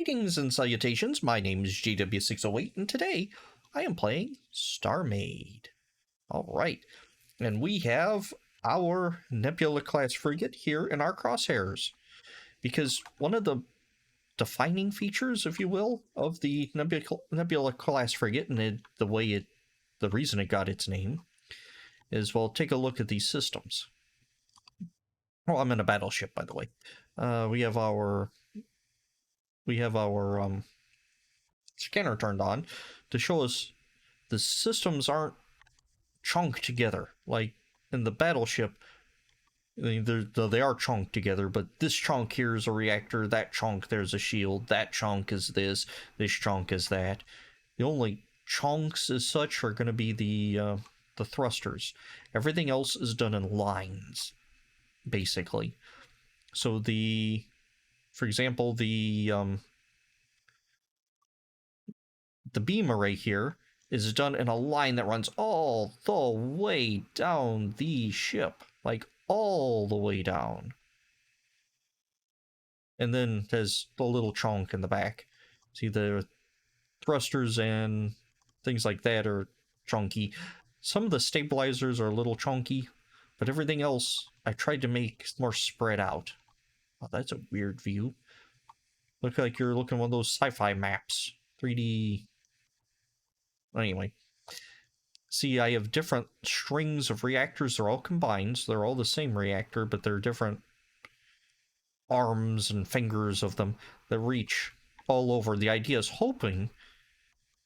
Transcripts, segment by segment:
Greetings and salutations, my name is JW608, and today I am playing StarMade. Alright, and we have our Nebula class frigate here in our crosshairs. Because one of the defining features, if you will, of the Nebula class frigate, and the reason it got its name, is, well, take a look at these systems. Oh, I'm in a battleship, by the way. We have our scanner turned on to show us the systems aren't chunked together like in the battleship. I mean, they are chunked together, but this chunk here is a reactor, that chunk there's a shield, that chunk is this chunk is that. The only chunks as such are going to be the thrusters. Everything else is done in lines, basically. So for example, the beam array here is done in a line that runs all the way down the ship, like all the way down. And then there's the little chunk in the back. See, the thrusters and things like that are chunky. Some of the stabilizers are a little chunky, but everything else I tried to make more spread out. Oh, that's a weird view. Look like you're looking at one of those sci-fi maps. 3D. Anyway. See, I have different strings of reactors. They're all combined. So they're all the same reactor, but they're different arms and fingers of them that reach all over. The idea is hoping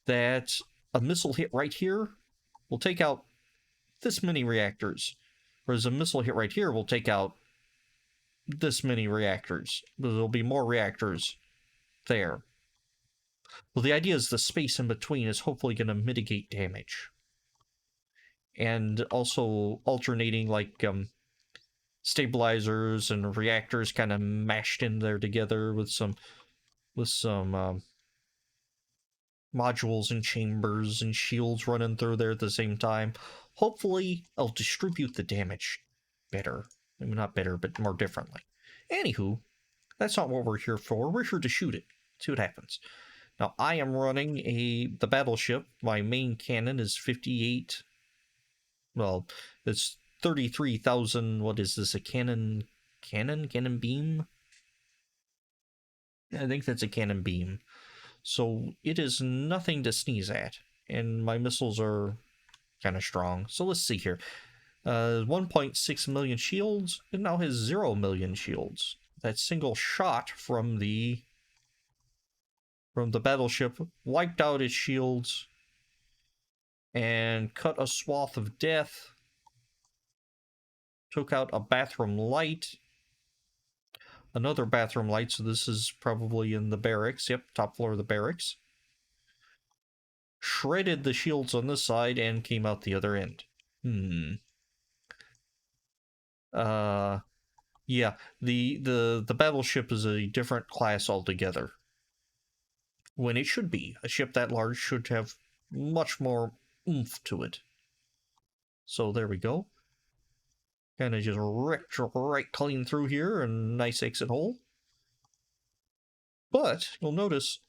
that a missile hit right here will take out this many reactors, whereas a missile hit right here will take out this many reactors. There'll be more reactors there. Well, the idea is the space in between is hopefully going to mitigate damage. And also alternating, like, stabilizers and reactors kind of mashed in there together with some modules and chambers and shields running through there at the same time. Hopefully, I'll distribute the damage better. Maybe not better, but more differently. Anywho, that's not what we're here for. We're here to shoot it. See what happens. Now, I am running the battleship. My main cannon is 58. Well, it's 33,000. What is this? A cannon beam? I think that's a cannon beam. So it is nothing to sneeze at. And my missiles are kind of strong. So let's see here. 1.6 million shields. It now has 0 million shields. That single shot from the battleship wiped out its shields and cut a swath of death. Took out a bathroom light. Another bathroom light, so this is probably in the barracks. Yep, top floor of the barracks. Shredded the shields on this side and came out the other end. Yeah, the battleship is a different class altogether. When it should be. A ship that large should have much more oomph to it. So there we go. Kind of just ripped right clean through here, and nice exit hole. But you'll notice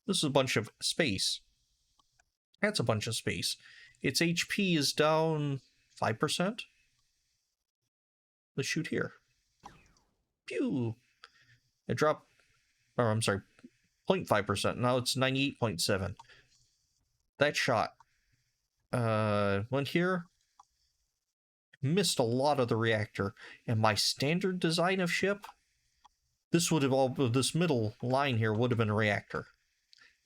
this is a bunch of space. That's a bunch of space. Its HP is down 5%. Let's shoot here. Pew! It dropped, or I'm sorry, 0.5%. Now it's 98.7. That shot went here. Missed a lot of the reactor, and my standard design of ship, this middle line here would have been a reactor,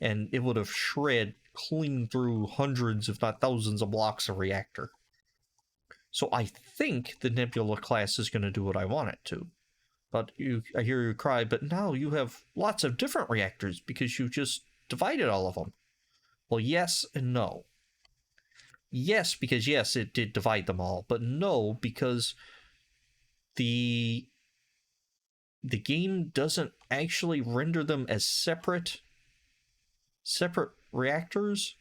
and it would have shred clean through hundreds, if not thousands, of blocks of reactor. So I think the Nebula class is going to do what I want it to. But I hear you cry, but now you have lots of different reactors because you just divided all of them. Well, yes and no. Yes, because yes, it did divide them all, but no, because the game doesn't actually render them as separate reactors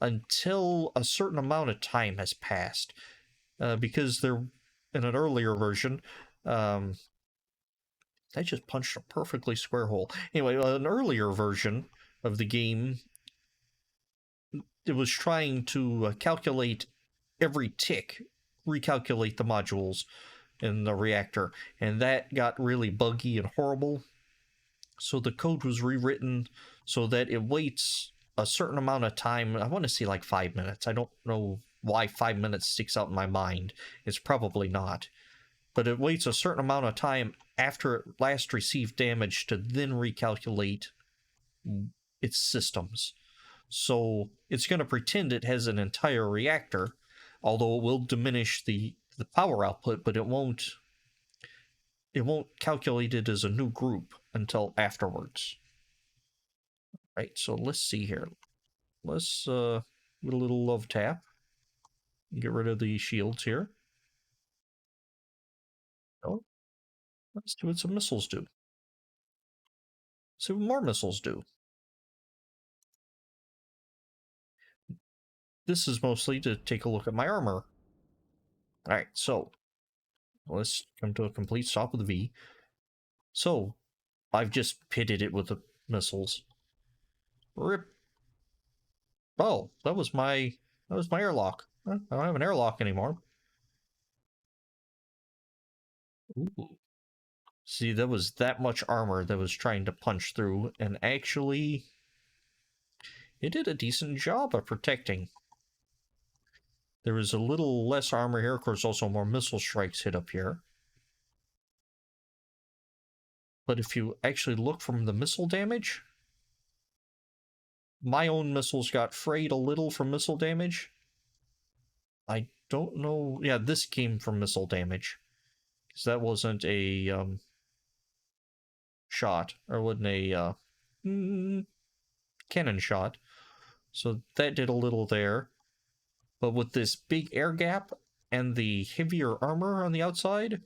until a certain amount of time has passed. Because they're in an earlier version, I just punched a perfectly square hole. Anyway, an earlier version of the game, it was trying to calculate every tick, recalculate the modules in the reactor, and that got really buggy and horrible. So the code was rewritten so that it waits a certain amount of time. I want to say like 5 minutes. I don't know why 5 minutes sticks out in my mind. It's probably not. But it waits a certain amount of time after it last received damage to then recalculate its systems. So it's going to pretend it has an entire reactor, although it will diminish the power output, but it won't calculate it as a new group until afterwards. Right, so let's see here. Let's get a little love tap. Get rid of the shields here. Oh, let's see what some missiles do. See what more missiles do. This is mostly to take a look at my armor. Alright, so let's come to a complete stop with the V. So, I've just pitted it with the missiles. Rip. Oh, that was my airlock. I don't have an airlock anymore. Ooh. See, that was that much armor that was trying to punch through, and actually, it did a decent job of protecting. There was a little less armor here. Of course, also more missile strikes hit up here. But if you actually look from the missile damage, my own missiles got frayed a little from missile damage. I don't know. Yeah, this came from missile damage. Because that wasn't a shot, or wasn't a cannon shot. So that did a little there. But with this big air gap and the heavier armor on the outside,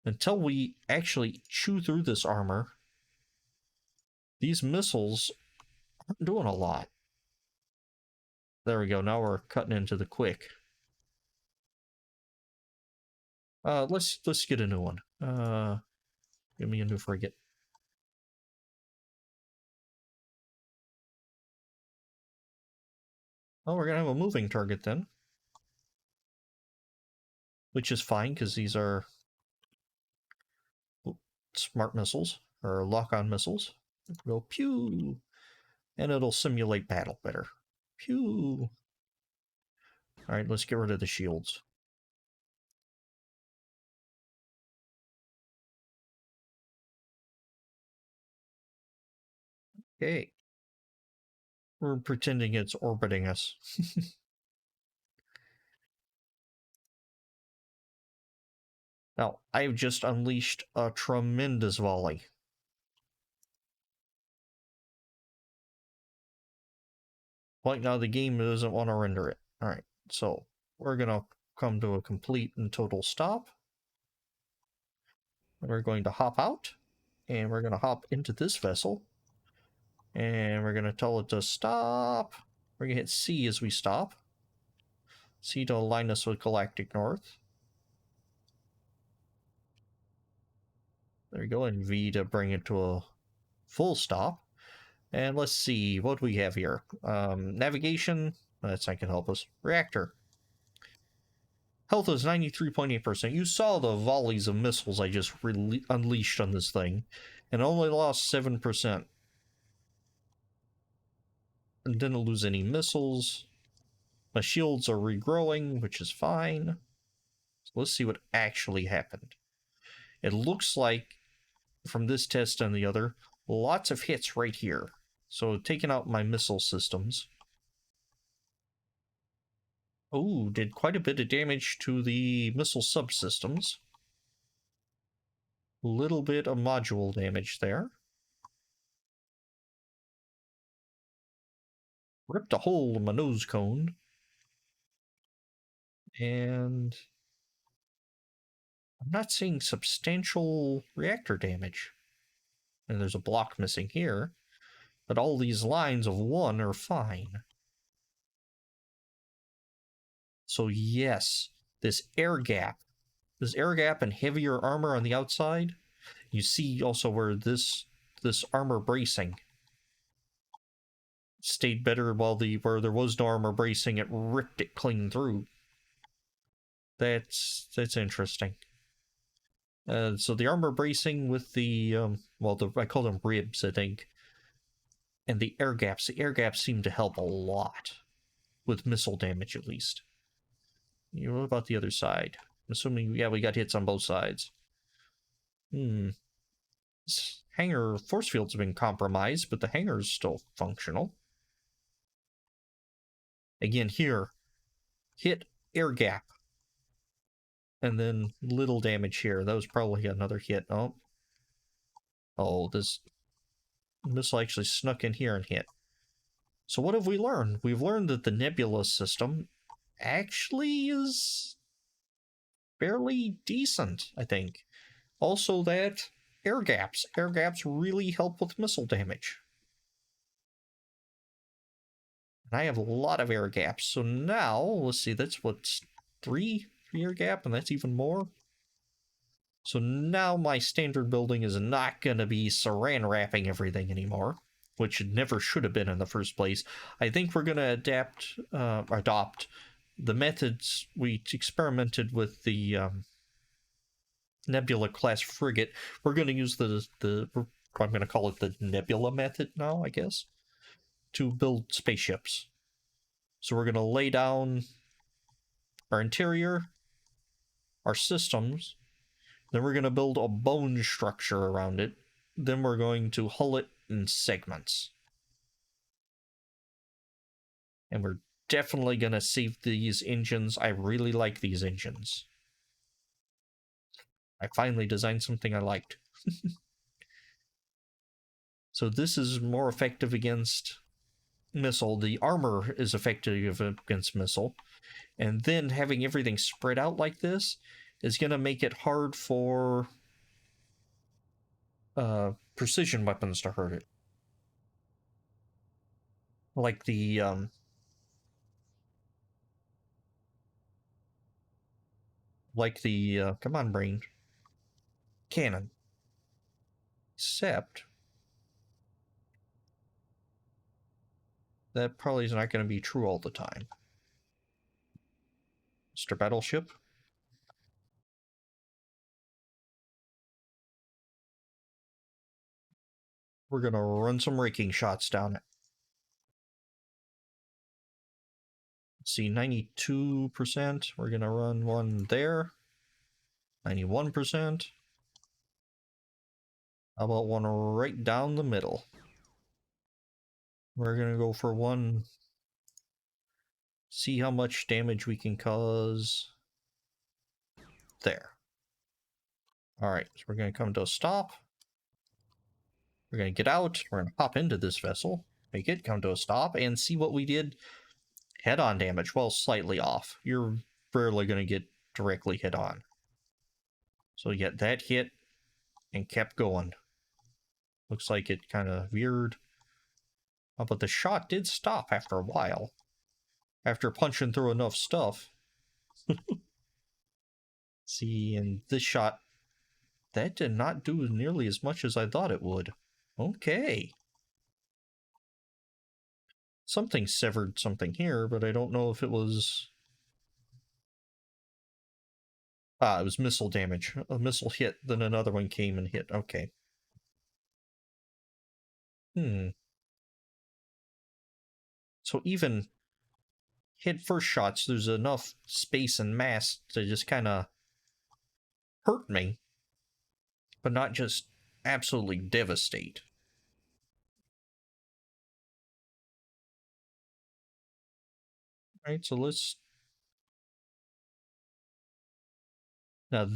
until we actually chew through this armor, these missiles aren't doing a lot. There we go. Now we're cutting into the quick. Let's get a new one. Give me a new frigate. Oh, we're gonna have a moving target then, which is fine because these are smart missiles or lock-on missiles. Go pew, and it'll simulate battle better. Pew. All right, let's get rid of the shields. Okay. We're pretending it's orbiting us. Now, I've just unleashed a tremendous volley. Right now, the game doesn't want to render it. Alright, so we're going to come to a complete and total stop. We're going to hop out, and we're going to hop into this vessel. And we're going to tell it to stop. We're going to hit C as we stop. C to align us with Galactic North. There we go, and V to bring it to a full stop. And let's see, what do we have here? Navigation, that's not going to help us. Reactor. Health is 93.8%. You saw the volleys of missiles I just unleashed on this thing, and only lost 7%. And didn't lose any missiles. My shields are regrowing, which is fine. So let's see what actually happened. It looks like, from this test and the other, lots of hits right here. So taking out my missile systems. Oh, did quite a bit of damage to the missile subsystems. A little bit of module damage there. Ripped a hole in my nose cone. And I'm not seeing substantial reactor damage. And there's a block missing here. But all these lines of 1 are fine. So yes, this air gap and heavier armor on the outside You see also where this armor bracing stayed better while where there was no armor bracing, it ripped it clean through. That's interesting. So the armor bracing with the I call them ribs, I think, and the air gaps. The air gaps seem to help a lot with missile damage, at least. What about the other side? I'm assuming, yeah, we got hits on both sides. This hangar force fields have been compromised, but the hangar's still functional. Again, here, hit air gap. And then little damage here. That was probably another hit. Oh, this missile actually snuck in here and hit. So what have we learned? We've learned that the Nebula system actually is fairly decent, I think. Also that air gaps really help with missile damage. And I have a lot of air gaps. So now, let's see, that's what's 3 air gap, and that's even more. So now my standard building is not going to be saran wrapping everything anymore, which it never should have been in the first place. I think we're going to adopt the methods we experimented with the Nebula class frigate. We're going to use I'm going to call it the Nebula method now, I guess, to build spaceships. So we're going to lay down our interior, our systems, then we're going to build a bone structure around it. Then we're going to hull it in segments. And we're definitely going to save these engines. I really like these engines. I finally designed something I liked. So this is more effective against missile. The armor is effective against missile. And then having everything spread out like this is going to make it hard for precision weapons to hurt it. Like the come on, brain, cannon. Except that probably is not going to be true all the time. Mr. Battleship. We're going to run some raking shots down it. Let's see, 92%. We're going to run one there. 91%. How about one right down the middle? We're going to go for one. See how much damage we can cause. There. Alright, so we're going to come to a stop. We're going to get out. We're going to hop into this vessel. Make it come to a stop and see what we did. Head-on damage, well, slightly off. You're rarely going to get directly hit on. So you get that hit and kept going. Looks like it kind of veered. Oh, but the shot did stop after a while. After punching through enough stuff. See, and this shot, that did not do nearly as much as I thought it would. Okay. Something severed something here, but I don't know if it was... Ah, it was missile damage. A missile hit, then another one came and hit. Okay. So even hit first shots, there's enough space and mass to just kind of hurt me, but not just absolutely devastate. Alright, so let's... Now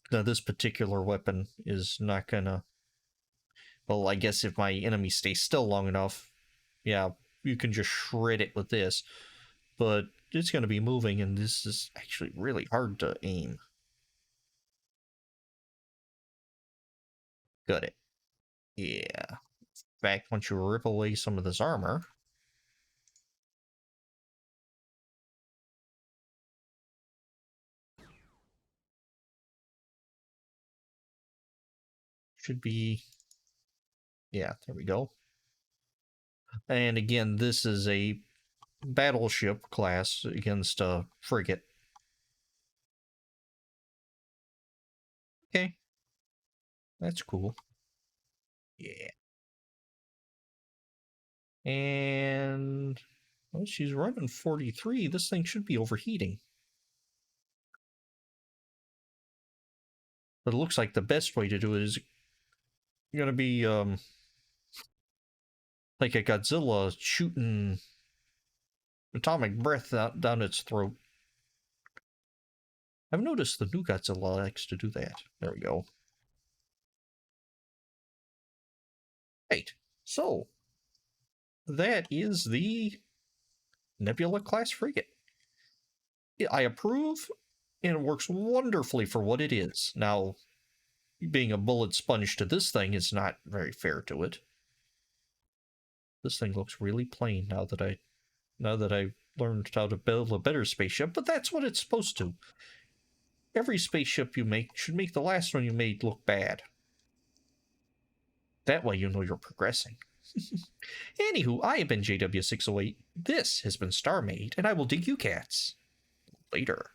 this particular weapon is not gonna... Well, I guess if my enemy stays still long enough, yeah, you can just shred it with this. But it's gonna be moving, and this is actually really hard to aim. Got it. Yeah. In fact, once you rip away some of this armor... Should be... Yeah, there we go. And again, this is a battleship class against a frigate. Okay. That's cool. Yeah. And... Well, she's running 43. This thing should be overheating. But it looks like the best way to do it is going to be like a Godzilla shooting atomic breath out down its throat. I've noticed the new Godzilla likes to do that. There we go. Right. So, that is the Nebula class frigate. I approve, and it works wonderfully for what it is. Now, being a bullet sponge to this thing is not very fair to it. This thing looks really plain now that I learned how to build a better spaceship, but that's what it's supposed to. Every spaceship you make should make the last one you made look bad. That way you know you're progressing. Anywho, I have been JW608. This has been StarMade, and I will dig you cats later.